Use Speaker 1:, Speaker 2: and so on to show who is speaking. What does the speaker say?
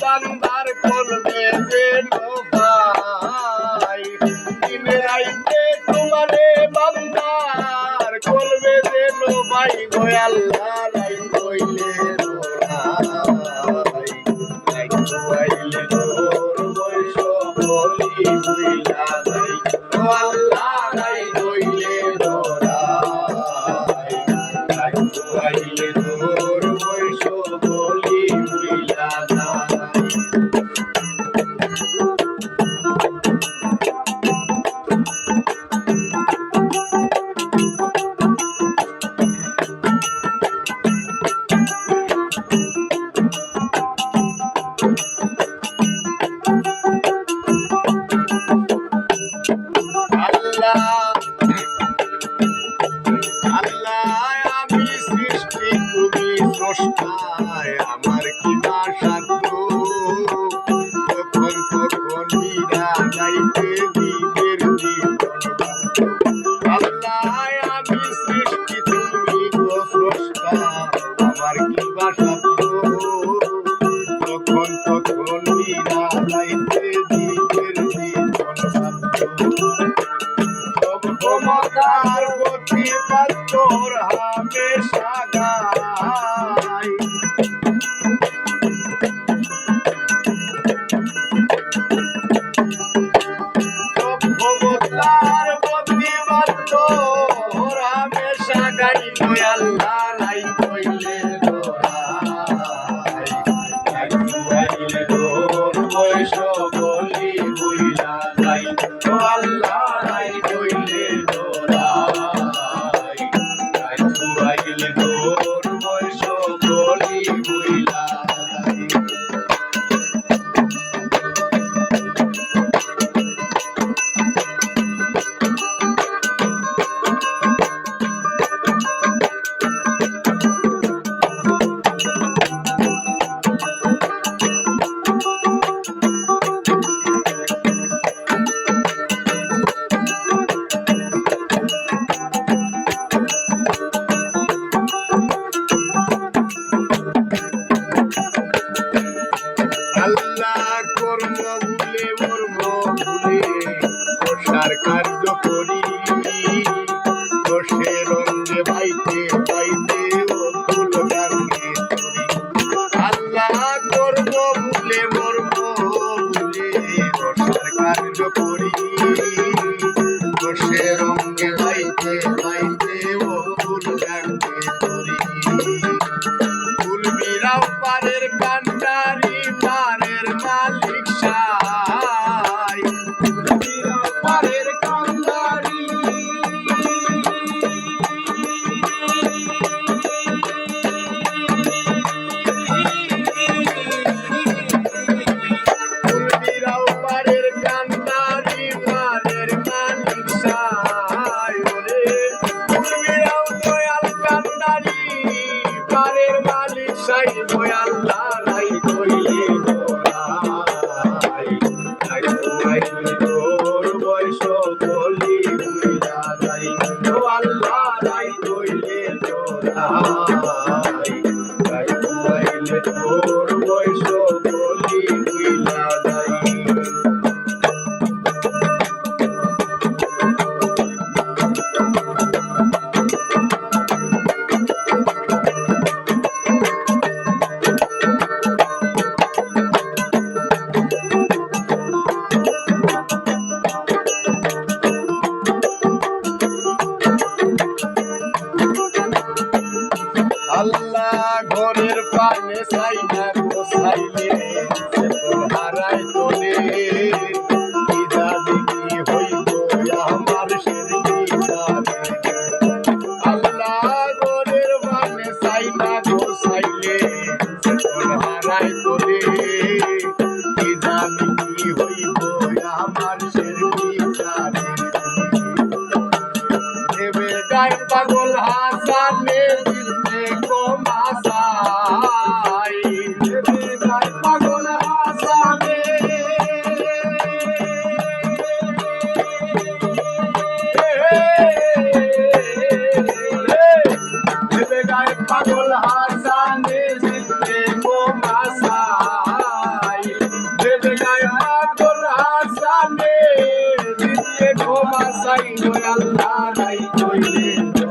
Speaker 1: বান্দার করবে যে ভাই দিন রাইতে তোমারে বান্দার করবে যে ভাই গো আল্লাহ রাই কইলে রাই কইলে তোর বয়স বলি বুইলা যাই ও আল্লাহ রাই কইলে রাই কইলে তোর বয়স বলি বুইলা যাই। আমি সৃষ্টি তুমি স্রষ্টায় আমার কি সাধ্য তখন তখন বিনা যাইতে দিবের জীবন আল্লাহ আমি সৃষ্টি তুমি স্রষ্টা আমার কি সাধ্য তখন তখন বিনা যাইতে দিবের জীবন ক্ষমতার গতি পাত্তর হামেশা গায় ক্ষমতার গতি পাত্তর হামেশা গাই আল্লাহ নাই কইলে রাই তোর বয়স বলি বুইলা যাই ও আল্লাহ নাই কইলে তোর বয়স বলি বুইলা যাই। আল্লাহ কর্ম ভুলে মর্ম ভুলে প্রসার কার্য করি বসে রঙ্গে বাইতে বাইতে ও ফুল গাঙ্গে আল্লাহ কর্ম ভুলে মর্ম ভুলে প্রসার কার্য করি বসে রঙ্গে বাইতে বাইতে ও ফুল গাঙ্গে করি ফুল বিরাও পারের কান্ডারি পারের মালিক সাই ফুল বিরাও পারের কান্ডারি ফুল বিরাও পারের কান্ডারি পারের মালিক সাই ওরে ফুল বিরাও দয়াল কান্ডারি পারের মালিক সাই দয়াল রাই কইলে তোর বয়স বলি বুইলা যাই ও আল্লাহ রাই কইলে রাই কইলে তোর বয়স বলি বুইলা যাই। আল্লাহ ঘরের পানে চাই না গোসাইলে হারাই তোলে কি জানি কি হইব আমার আল্লাহ ঘরের পানে চাই না গোসাইলে হারাই তোলে কি জানি কি হইব আমার দেবে গায় পাগল হাসানে দিতে কমাসাই দেবে গায় পাগল বাসাই গো আল্লাহ নাই কইলে